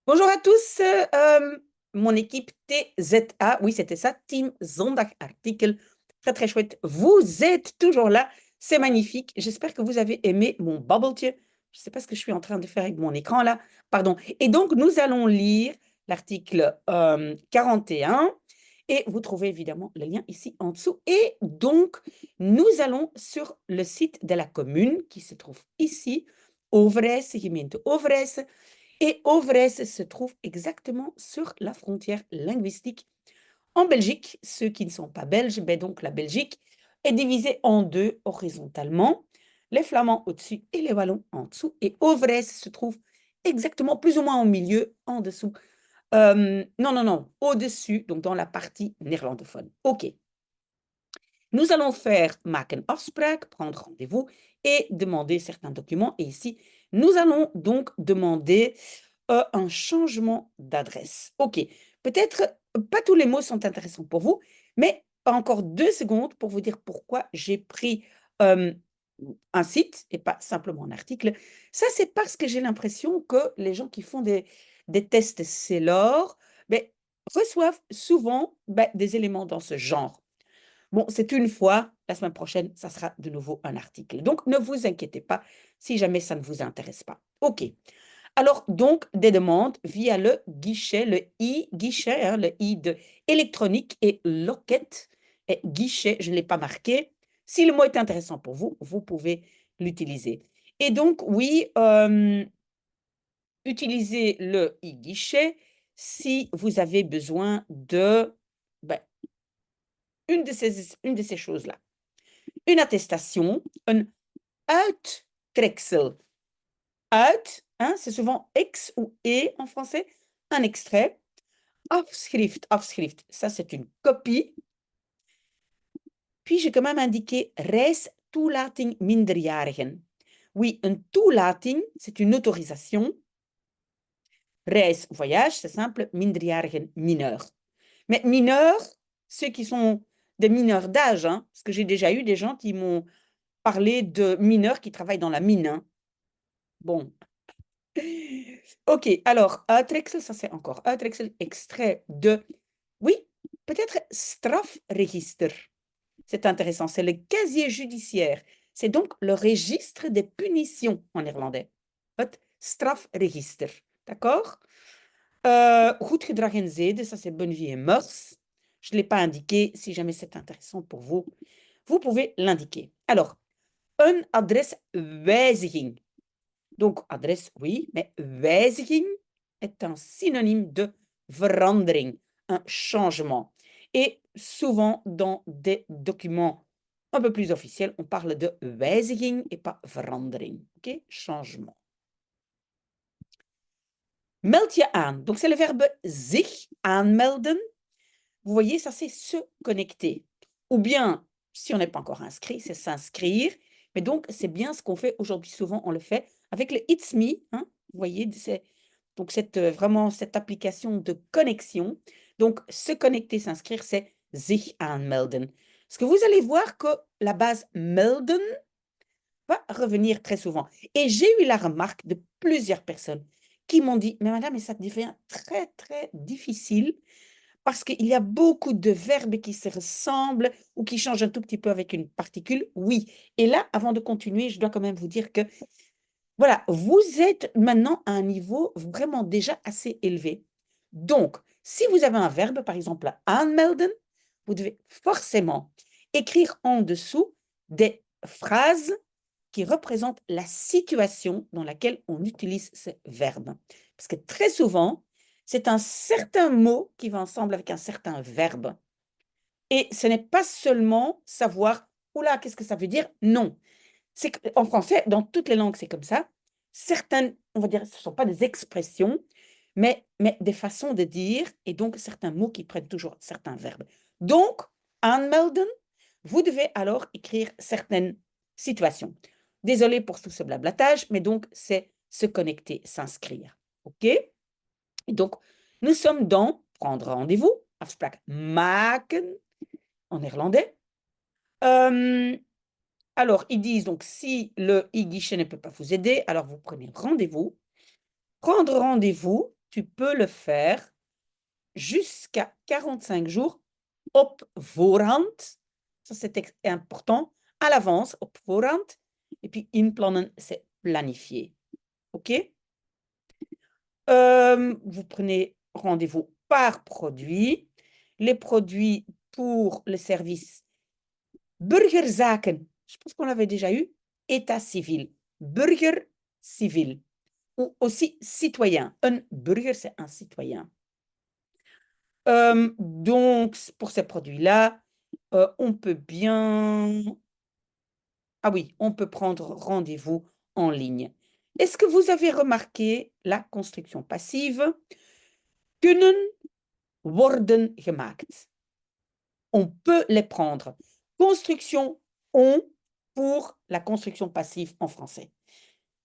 Bonjour à tous, mon équipe TZA, oui c'était ça, Team Zondag Artikel, très très chouette. Vous êtes toujours là, c'est magnifique. J'espère que vous avez aimé mon bubble. Je ne sais pas ce que je suis en train de faire avec mon écran là, pardon. Et donc nous allons lire l'article 41 et vous trouvez évidemment le lien ici en dessous. Et donc nous allons sur le site de la commune qui se trouve ici, Overijse, gemeente Overijse. Et Overijse se trouve exactement sur la frontière linguistique en Belgique. Ceux qui ne sont pas belges, ben donc la Belgique est divisée en deux horizontalement, les Flamands au-dessus et les Wallons en dessous. Et Overijse se trouve exactement plus ou moins au milieu, en dessous. Non, au-dessus, donc dans la partie néerlandophone. OK. Nous allons faire maken afspraak, prendre rendez-vous et demander certains documents. Et ici, nous allons donc demander un changement d'adresse. OK, peut-être pas tous les mots sont intéressants pour vous, mais encore 2 secondes pour vous dire pourquoi j'ai pris un site et pas simplement un article. Ça, c'est parce que j'ai l'impression que les gens qui font des tests CELOR ben, reçoivent souvent des éléments dans ce genre. Bon, c'est une fois, la semaine prochaine, ça sera de nouveau un article. Donc, ne vous inquiétez pas si jamais ça ne vous intéresse pas. OK. Alors, donc, des demandes via le guichet, le i-guichet, hein, le i de électronique et loquette, et guichet, je ne l'ai pas marqué. Si le mot est intéressant pour vous, vous pouvez l'utiliser. Et donc, oui, utilisez le i-guichet si vous avez besoin de ben, une de ces choses-là. Une attestation, un uittreksel. Uit, hein, c'est souvent X ou E en français, un extrait. Afschrift, afschrift, ça c'est une copie. Puis j'ai quand même indiqué reistoelating minderjarigen. Oui, une toelating, c'est une autorisation. Reis, voyage, c'est simple, minderjarigen, mineur. Mais mineurs, ceux qui sont des mineurs d'âge, hein, parce que j'ai déjà eu des gens qui m'ont parlé de mineurs qui travaillent dans la mine. Hein. Bon. OK, alors, uittreksel, ça c'est encore uittreksel, extrait de, oui, peut-être strafregister. C'est intéressant, c'est le casier judiciaire. C'est donc le registre des punitions en néerlandais. Het strafregister. D'accord? Goed gedrag en zeden, ça c'est bonne vie et mœurs. Je ne l'ai pas indiqué. Si jamais c'est intéressant pour vous, vous pouvez l'indiquer. Alors, een adreswijziging. Donc, adresse, oui, mais wijziging est un synonyme de verandering, un changement. Et souvent, dans des documents un peu plus officiels, on parle de wijziging et pas verandering. OK? Changement. Meld je aan. Donc, c'est le verbe zich aanmelden. Vous voyez, ça, c'est se connecter. Ou bien, si on n'est pas encore inscrit, c'est s'inscrire. Mais donc, c'est bien ce qu'on fait aujourd'hui. Souvent, on le fait avec le It's Me. Hein, vous voyez, c'est donc vraiment cette application de connexion. Donc, se connecter, s'inscrire, c'est zich aanmelden. Parce que vous allez voir que la base melden va revenir très souvent. Et j'ai eu la remarque de plusieurs personnes qui m'ont dit, mais madame, ça devient très, très difficile parce qu'il y a beaucoup de verbes qui se ressemblent ou qui changent un tout petit peu avec une particule, oui. Et là, avant de continuer, je dois quand même vous dire que, voilà, vous êtes maintenant à un niveau vraiment déjà assez élevé. Donc, si vous avez un verbe, par exemple, aanmelden, vous devez forcément écrire en dessous des phrases qui représentent la situation dans laquelle on utilise ce verbe. Parce que très souvent, c'est un certain mot qui va ensemble avec un certain verbe. Et ce n'est pas seulement savoir, oula, qu'est-ce que ça veut dire? Non. C'est en français, dans toutes les langues, c'est comme ça. Certaines, on va dire, ce ne sont pas des expressions, mais des façons de dire, et donc certains mots qui prennent toujours certains verbes. Donc, aanmelden, vous devez alors écrire certaines situations. Désolée pour tout ce blablatage, mais donc c'est se connecter, s'inscrire. OK? Et donc, nous sommes dans prendre rendez-vous, afspraak maken en néerlandais. Alors, ils disent donc si le e-guichet ne peut pas vous aider, alors vous prenez rendez-vous. Prendre rendez-vous, tu peux le faire jusqu'à 45 jours op voorhand. Ça, c'est important. À l'avance, op voorhand. Et puis, inplannen, c'est planifier. OK? Vous prenez rendez-vous par produit. Les produits pour le service burgerzaken, je pense qu'on l'avait déjà eu, état civil, burger civil, ou aussi citoyen. Un burger, c'est un citoyen. Donc, pour ces produits-là, on peut bien... Ah oui, on peut prendre rendez-vous en ligne. Est-ce que vous avez remarqué la construction passive? Kunnen worden gemaakt. On peut les prendre. Construction on pour la construction passive en français.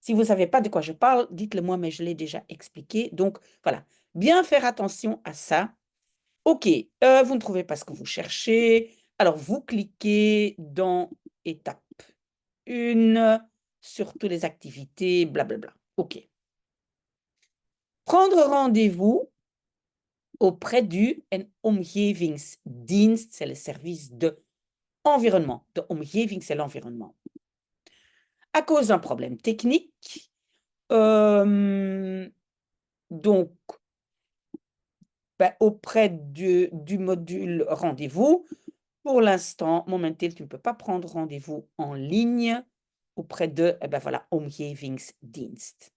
Si vous ne savez pas de quoi je parle, dites-le moi, mais je l'ai déjà expliqué. Donc, voilà, bien faire attention à ça. OK, vous ne trouvez pas ce que vous cherchez. Alors, vous cliquez dans étape 1 sur toutes les activités, blablabla. OK. Prendre rendez-vous auprès du omgevingsdienst, c'est le service de environnement. De omgeving, c'est l'environnement. À cause d'un problème technique, donc, auprès du module rendez-vous, pour l'instant, momenteel, tu ne peux pas prendre rendez-vous en ligne auprès de, voilà, omgevingsdienst.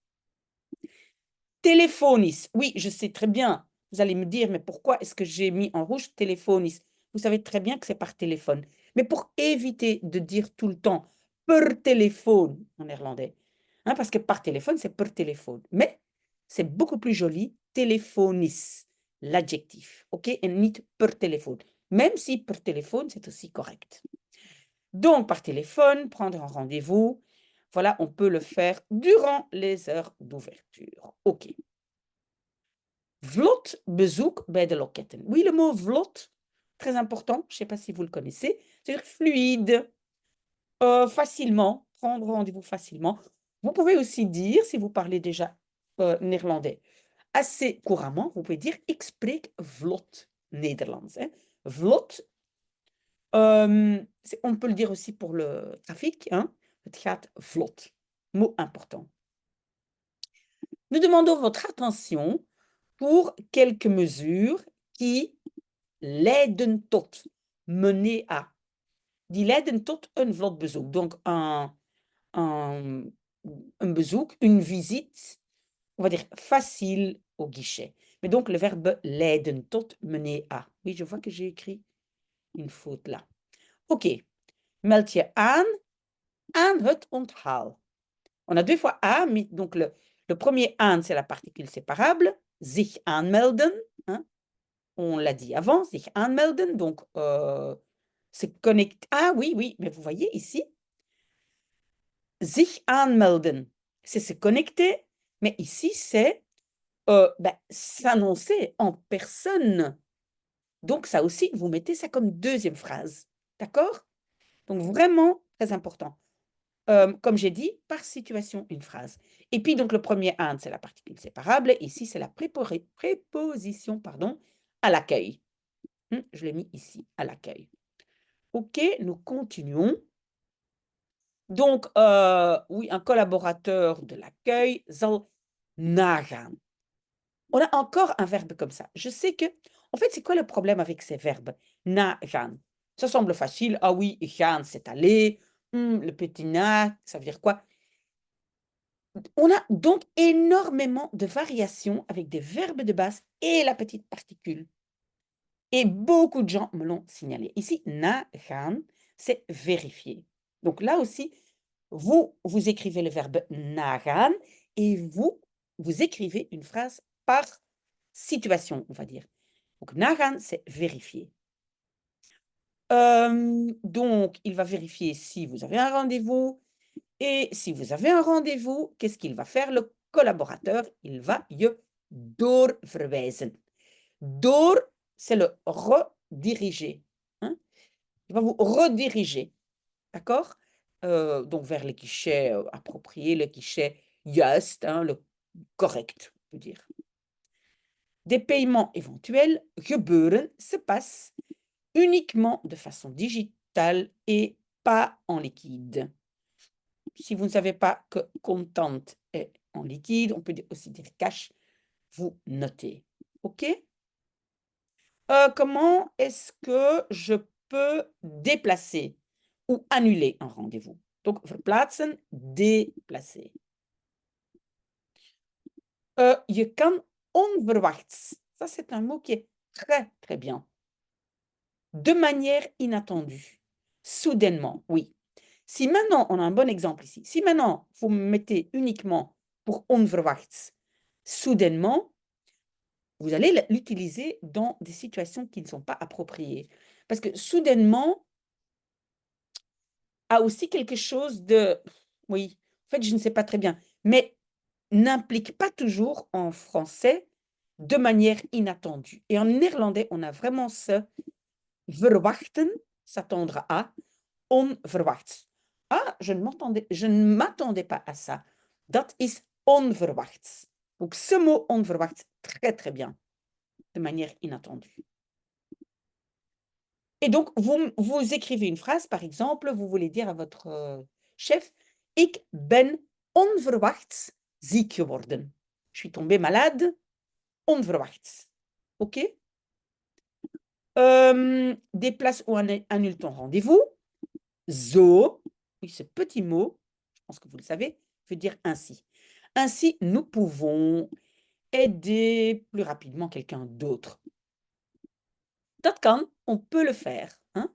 Téléphonisch. Oui, je sais très bien. Vous allez me dire, mais pourquoi est-ce que j'ai mis en rouge téléphonisch? Vous savez très bien que c'est par téléphone. Mais pour éviter de dire tout le temps per téléphone en néerlandais, hein, parce que par téléphone, c'est per téléphone. Mais c'est beaucoup plus joli, téléphonisch, l'adjectif, OK? Et niet per téléphone. Même si per téléphone, c'est aussi correct. Donc, par téléphone, prendre un rendez-vous, voilà, on peut le faire durant les heures d'ouverture. OK. Vlot bezoek bij de loketten. Oui, le mot vlot, très important, je ne sais pas si vous le connaissez, c'est-à-dire fluide, facilement, prendre rendez-vous facilement. Vous pouvez aussi dire, si vous parlez déjà néerlandais assez couramment, vous pouvez dire ik spreek vlot Nederlands. Hein. Vlot, on peut le dire aussi pour le trafic, hein. Het gaat vlot. Mot important. Nous demandons votre attention pour quelques mesures qui leiden tot, mener à. Die leiden tot een vlot bezoek. Donc, un bezoek, une visite, on va dire facile au guichet. Mais donc, le verbe leiden tot, mener à. Oui, je vois que j'ai écrit une faute là. OK. Meld je aan het onthaal. On a deux fois à, mais donc le premier aan, c'est la particule séparable. Zich aanmelden. Hein? On l'a dit avant, sich aanmelden. Donc, c'est connecté. Ah oui, oui, mais vous voyez ici, sich aanmelden, c'est se connecter, mais ici, c'est s'annoncer en personne. Donc, ça aussi, vous mettez ça comme deuxième phrase. D'accord? Donc, vraiment très important. Comme j'ai dit, par situation, une phrase. Et puis, donc, le premier aan, c'est la particule séparable. Ici, c'est la préposition à l'accueil. Je l'ai mis ici, à l'accueil. OK, nous continuons. Donc, oui, un collaborateur de l'accueil zal nagaan. On a encore un verbe comme ça. Je sais que, en fait, c'est quoi le problème avec ces verbes? Nagaan. Ça semble facile. Ah oui, gaan, c'est aller. Le petit na, ça veut dire quoi? On a donc énormément de variations avec des verbes de base et la petite particule. Et beaucoup de gens me l'ont signalé. Ici, nagaan, c'est vérifier. Donc là aussi, vous écrivez le verbe nagaan et vous écrivez une phrase par situation, on va dire. Donc, nagaan, c'est vérifier. Donc, il va vérifier si vous avez un rendez-vous. Et si vous avez un rendez-vous, qu'est-ce qu'il va faire? Le collaborateur, il va je doorverwijzen. Door, c'est le rediriger. Hein? Il va vous rediriger. D'accord? Donc, vers le guichet approprié, le guichet juist, hein, le correct, on peut dire. Des paiements éventuels gebeuren, se passent uniquement de façon digitale et pas en liquide. Si vous ne savez pas que contant est en liquide, on peut aussi dire cash, vous notez. OK? Comment est-ce que je peux déplacer ou annuler un rendez-vous? Donc, verplaatsen, déplacer. Je kan onverwachts. Ça, c'est un mot qui est très, très bien. De manière inattendue. Soudainement, oui. Si maintenant, on a un bon exemple ici. Si maintenant, vous mettez uniquement pour onverwachts, soudainement, vous allez l'utiliser dans des situations qui ne sont pas appropriées. Parce que soudainement a aussi quelque chose de... Oui, en fait, je ne sais pas très bien, mais n'implique pas toujours en français de manière inattendue. Et en néerlandais, on a vraiment ce verwachten, s'attendre à, onverwachts. Ah, je ne m'attendais pas à ça. Dat is onverwachts. Donc, ce mot onverwachts, très, très bien, de manière inattendue. Et donc, vous écrivez une phrase, par exemple, vous voulez dire à votre chef, ik ben onverwachts ziek geworden. Je suis tombée malade, onverwachts. OK? Déplace ou annule ton rendez-vous. Zo, oui, ce petit mot, je pense que vous le savez, veut dire ainsi. Ainsi, nous pouvons aider plus rapidement quelqu'un d'autre. Dat kan, on peut le faire. Hein?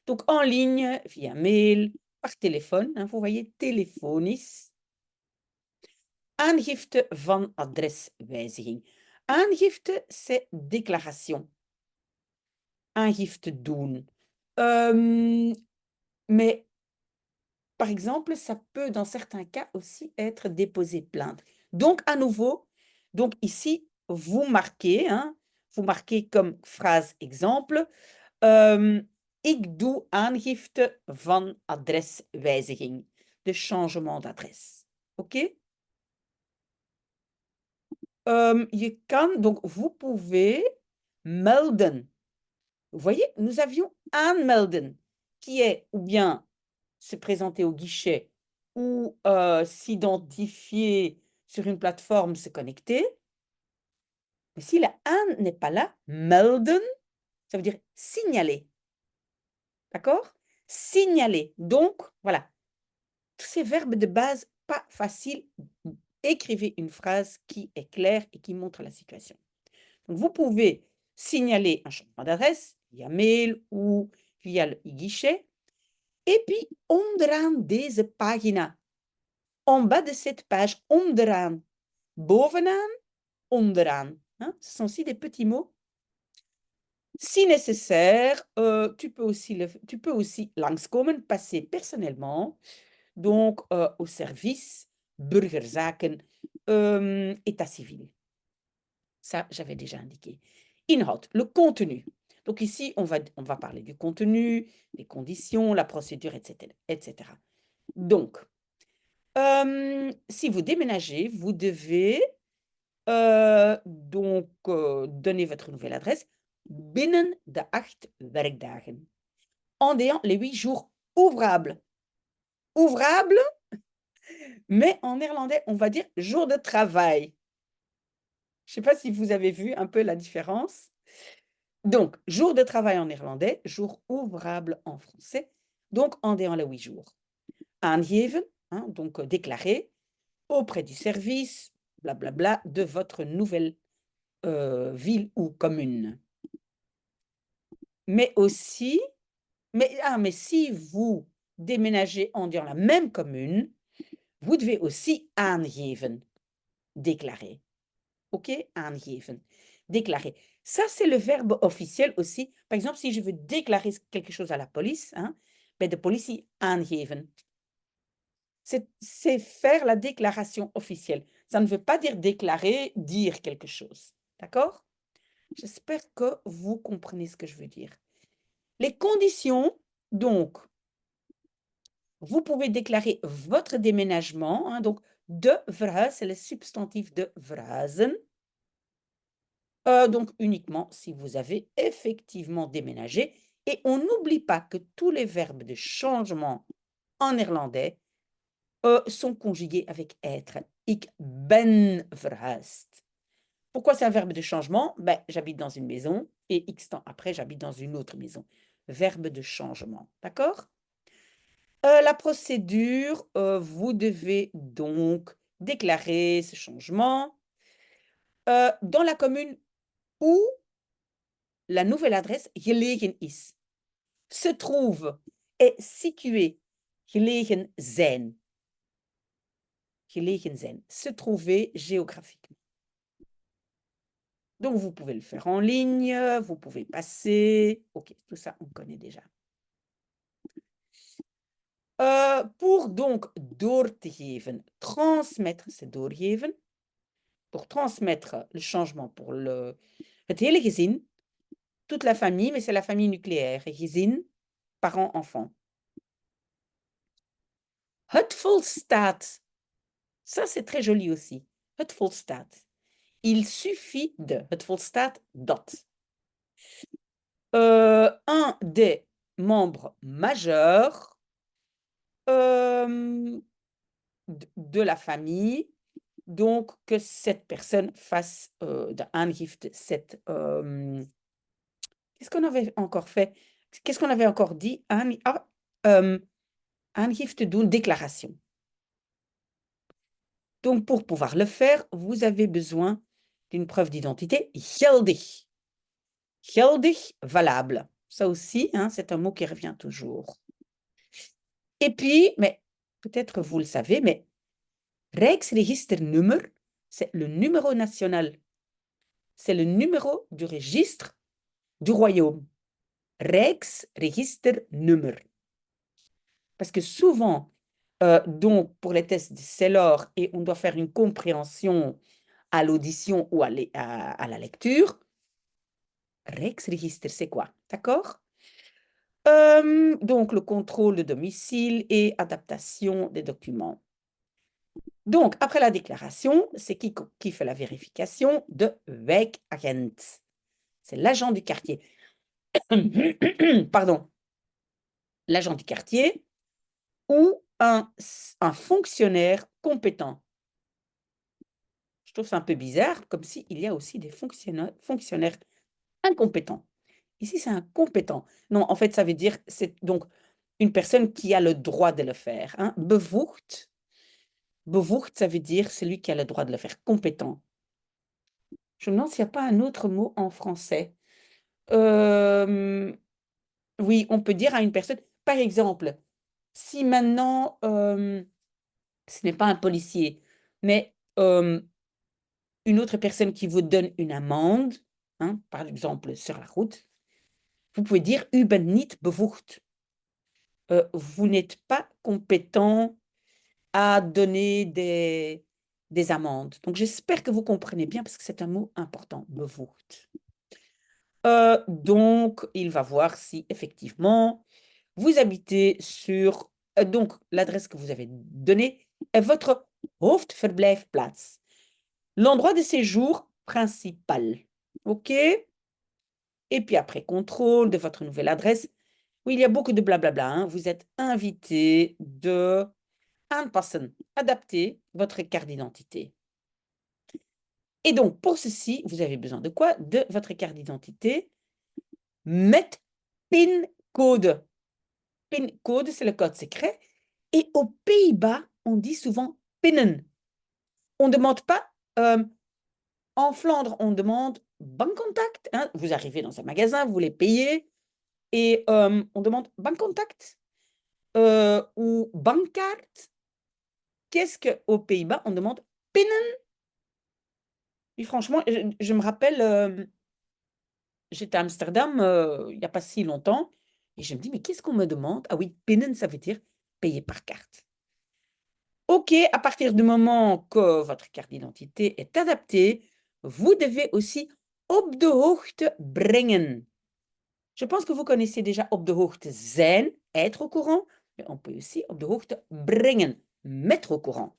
Donc en ligne, via mail, par téléphone, hein, vous voyez, téléphonisch. Aangifte van adreswijziging. Aangifte, c'est déclaration. Aangifte doen. Mais par exemple, ça peut dans certains cas aussi être déposer plainte. Donc à nouveau, donc ici, vous marquez comme phrase exemple, ik doe aangifte van adreswijziging, de changement d'adresse. OK? Je kan, donc vous pouvez melden. Vous voyez, nous avions aanmelden, qui est ou bien se présenter au guichet ou s'identifier sur une plateforme, se connecter. Mais si la aan n'est pas là, melden, ça veut dire signaler. D'accord? Signaler. Donc, voilà. Tous ces verbes de base, pas faciles. Écrivez une phrase qui est claire et qui montre la situation. Donc, vous pouvez signaler un changement d'adresse via mail ou via le guichet. Et puis, onderaan deze pagina. En bas de cette page, onderaan. Bovenaan, onderaan. Hein? Ce sont aussi des petits mots. Si nécessaire, tu peux aussi langskomen, passer personnellement, donc au service, burgerzaken, état civil. Ça, j'avais déjà indiqué. Inhoud, le contenu. Donc ici, on va parler du contenu, des conditions, la procédure, etc. etc. Donc, si vous déménagez, vous devez donner votre nouvelle adresse binnen de 8 werkdagen. En déant les 8 jours ouvrables. Ouvrable, mais en néerlandais, on va dire jour de travail. Je ne sais pas si vous avez vu un peu la différence. Donc, jour de travail en néerlandais, jour ouvrable en français. Donc, en déant les 8 jours. Aangeven, hein, donc déclarer auprès du service, blablabla, de votre nouvelle ville ou commune. Mais aussi, mais si vous déménagez dans la même commune, vous devez aussi aangeven, déclarer. OK? Aangeven, déclarer. Ça, c'est le verbe officiel aussi. Par exemple, si je veux déclarer quelque chose à la police, hein, de politie aangeven. C'est faire la déclaration officielle. Ça ne veut pas dire déclarer, dire quelque chose. D'accord? J'espère que vous comprenez ce que je veux dire. Les conditions, donc, vous pouvez déclarer votre déménagement. Hein, donc, de verhuis, c'est le substantif de verhuizen. Donc uniquement si vous avez effectivement déménagé et on n'oublie pas que tous les verbes de changement en néerlandais, sont conjugués avec être. Ik ben verhuisd. Pourquoi c'est un verbe de changement? Ben, j'habite dans une maison et X temps après, j'habite dans une autre maison. Verbe de changement, d'accord? La procédure, vous devez donc déclarer ce changement, dans la commune où la nouvelle adresse gelegen is, se trouve, est située, gelegen zijn. Gelegen zijn, se trouver géographiquement. Donc, vous pouvez le faire en ligne, vous pouvez passer. OK, tout ça, on connaît déjà. Pour donc door te geven, transmettre, c'est doorgeven. Pour transmettre le changement pour het hele gezin, toute la famille, mais c'est la famille nucléaire. Gezin, parents, enfants. Het volstaat. Ça, c'est très joli aussi. Het volstaat. Il suffit de. Het volstaat dat. Un des membres majeurs de la famille, donc que cette personne fasse de aangifte, cette qu'est-ce qu'on avait encore fait? Qu'est-ce qu'on avait encore dit? Aangifte doen, déclaration. Donc pour pouvoir le faire, vous avez besoin d'une preuve d'identité geldig. Geldig, valable. Ça aussi, hein, c'est un mot qui revient toujours. Et puis, mais peut-être vous le savez, mais Rijksregisternummer, c'est le numéro national. C'est le numéro du registre du royaume. Rijksregisternummer. Parce que souvent, donc pour les tests de Saylor, et on doit faire une compréhension à l'audition ou à la lecture, Rijksregister, c'est quoi? D'accord? Donc le contrôle de domicile et adaptation des documents. Donc, après la déclaration, c'est qui fait la vérification? De wijkagent. C'est l'agent du quartier. Pardon. L'agent du quartier ou un fonctionnaire compétent. Je trouve ça un peu bizarre, comme s'il y a aussi des fonctionnaires incompétents. Ici, c'est un compétent. Non, en fait, ça veut dire, c'est donc une personne qui a le droit de le faire. Hein. Bevoegd. Bevoegd, ça veut dire celui qui a le droit de le faire. Compétent. Je me demande s'il n'y a pas un autre mot en français. Oui, on peut dire à une personne, par exemple, si maintenant, ce n'est pas un policier, mais une autre personne qui vous donne une amende, hein, par exemple sur la route, vous pouvez dire U bent niet bevoegd. Vous n'êtes pas compétent à donner des amendes. Donc, j'espère que vous comprenez bien parce que c'est un mot important, bevoegd. Donc, il va voir si effectivement vous habitez sur donc l'adresse que vous avez donnée est votre hoofdverblijfplaats, l'endroit de séjour principal. OK? Et puis après, contrôle de votre nouvelle adresse. Oui, il y a beaucoup de blablabla. Hein. Vous êtes invité de aanpassen, adapter votre carte d'identité. Et donc, pour ceci, vous avez besoin de quoi? De votre carte d'identité met PIN-code. PIN-code, c'est le code secret. Et aux Pays-Bas, on dit souvent pinnen. On ne demande pas, en Flandre, on demande bankcontact. Hein. Vous arrivez dans un magasin, vous voulez payer, et on demande bankcontact ou bankkaart. Qu'est-ce qu'aux Pays-Bas, on demande pinnen? Et franchement, je me rappelle, j'étais à Amsterdam il n'y a pas si longtemps, et je me dis, mais qu'est-ce qu'on me demande? Ah oui, pinnen, ça veut dire payer par carte. OK, à partir du moment que votre carte d'identité est adaptée, vous devez aussi op de hoogte brengen. Je pense que vous connaissez déjà op de hoogte zijn, être au courant, mais on peut aussi op de hoogte brengen, mettre au courant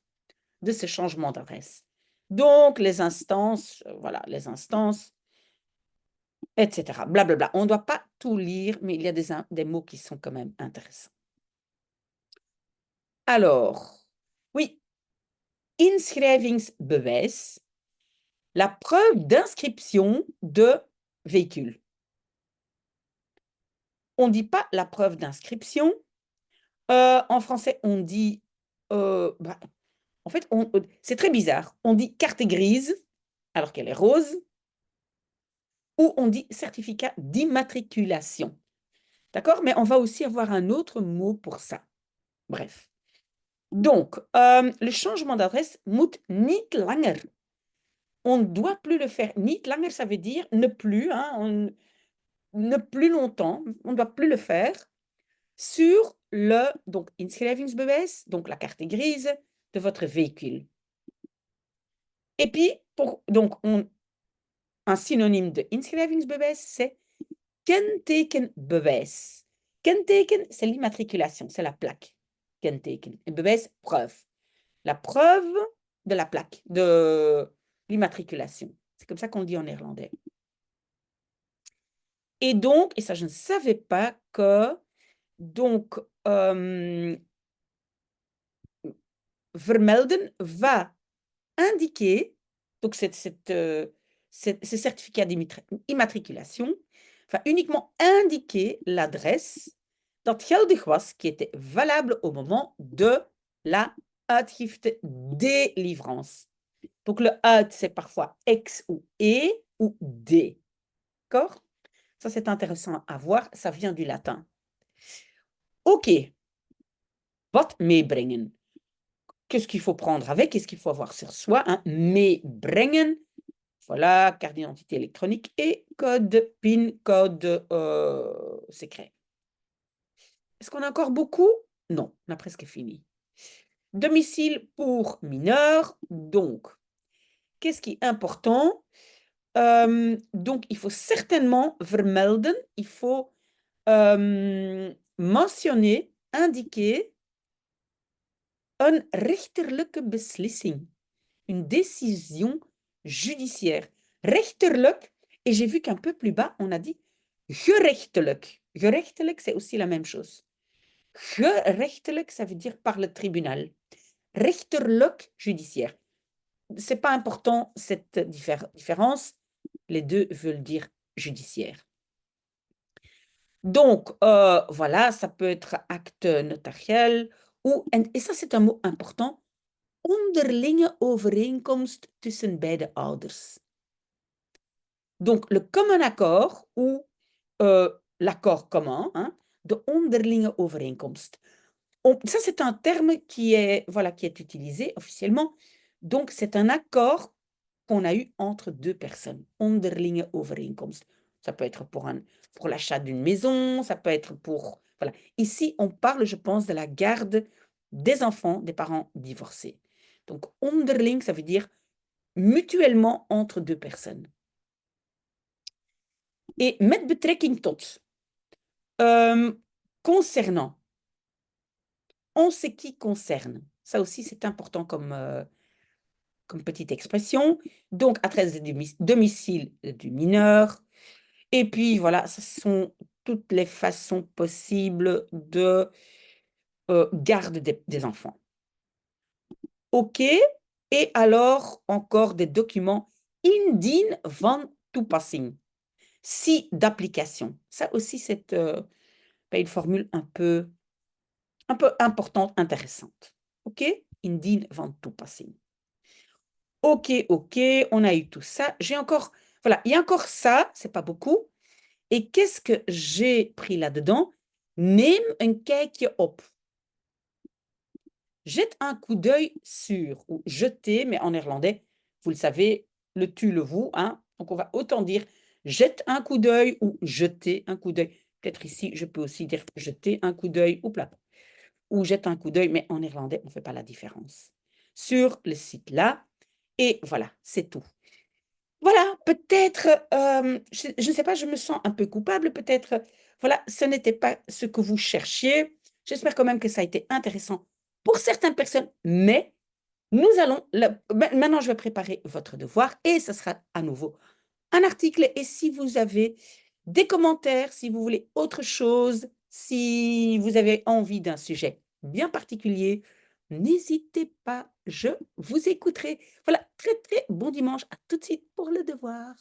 de ce changement d'adresse. Donc, les instances, voilà, les instances etc. Blablabla. On ne doit pas tout lire, mais il y a des mots qui sont quand même intéressants. Alors, oui, inschrijvingsbewijs, la preuve d'inscription de véhicule. On ne dit pas la preuve d'inscription. En français, on dit... en fait, c'est très bizarre. On dit carte grise, alors qu'elle est rose, ou on dit certificat d'immatriculation. D'accord? Mais on va aussi avoir un autre mot pour ça. Bref. Donc, le changement d'adresse moet niet langer. On ne doit plus le faire. Niet langer, ça veut dire ne plus, hein, ne plus longtemps. On ne doit plus le faire sur le donc, inschrijvingsbewijs, donc la carte grise de votre véhicule. Et puis, donc, un synonyme de inschrijvingsbewijs, c'est kentekenbewijs. Kenteken, c'est l'immatriculation, c'est la plaque. Kenteken. Et bewijs, preuve. La preuve de la plaque, de l'immatriculation. C'est comme ça qu'on le dit en néerlandais. Et donc, et ça je ne savais pas que, donc, vermelden va indiquer, donc ce certificat d'immatriculation va uniquement indiquer l'adresse dat geldig was, qui était valable au moment de la uitgifte délivrance. Donc le uit, c'est parfois ex ou e ou d. D'accord? Ça, c'est intéressant à voir. Ça vient du latin. OK. Wat meebrengen? Qu'est-ce qu'il faut prendre avec? Qu'est-ce qu'il faut avoir sur soi? Hein? Meebrengen. Voilà, carte d'identité électronique et code PIN, code secret. Est-ce qu'on a encore beaucoup? Non, on a presque fini. Domicile pour mineurs. Donc, qu'est-ce qui est important? Donc, il faut certainement vermelden, il faut mentionner, indiquer een rechterlijke beslissing, une décision judiciaire. Rechterlijk, et j'ai vu qu'un peu plus bas, on a dit gerechtelijk. Gerechtelijk, c'est aussi la même chose. Gerechtelijk, ça veut dire par le tribunal. Rechterlijk, judiciaire. C'est pas important cette différence. Les deux veulent dire judiciaire. Donc, voilà, ça peut être acte notariel ou, et ça c'est un mot important, onderlinge overeenkomst tussen beide ouders. Donc, le commun accord ou l'accord commun, hein, de onderlinge overeenkomst. Ça, c'est un terme qui est, voilà, qui est utilisé officiellement. Donc, c'est un accord qu'on a eu entre deux personnes. Onderlinge overeenkomst. Ça peut être pour l'achat d'une maison, ça peut être pour... Voilà. Ici, on parle, je pense, de la garde des enfants des parents divorcés. Donc, onderling, ça veut dire mutuellement entre deux personnes. Et met betrekking tot. Concernant. En ce qui concerne. Ça aussi, c'est important comme petite expression. Donc, adresse de domicile du mineur. Et puis, voilà, ce sont toutes les façons possibles de garde des enfants. OK. Et alors, encore des documents indien van toepassing. Si d'application. Ça aussi, c'est une formule un peu importante, intéressante. OK? Indien van toepassing. OK, OK, on a eu tout ça. J'ai encore, voilà, il y a encore ça, c'est pas beaucoup. Et qu'est-ce que j'ai pris là-dedans? Neem een kijkje op. Jette un coup d'œil sur, ou jeter, mais en néerlandais, vous le savez, le tu, le vous, hein? Donc on va autant dire jette un coup d'œil ou jeter un coup d'œil. Peut-être ici, je peux aussi dire jeter un coup d'œil, ou jette un coup d'œil, mais en néerlandais, on ne fait pas la différence. Sur le site là, et voilà, c'est tout. Voilà, peut-être, je ne sais pas, je me sens un peu coupable, peut-être, voilà, ce n'était pas ce que vous cherchiez. J'espère quand même que ça a été intéressant pour certaines personnes, mais nous allons, maintenant je vais préparer votre devoir et ce sera à nouveau un article et si vous avez des commentaires, si vous voulez autre chose, si vous avez envie d'un sujet bien particulier, n'hésitez pas, je vous écouterai. Voilà, très très bon dimanche. À tout de suite pour le devoir.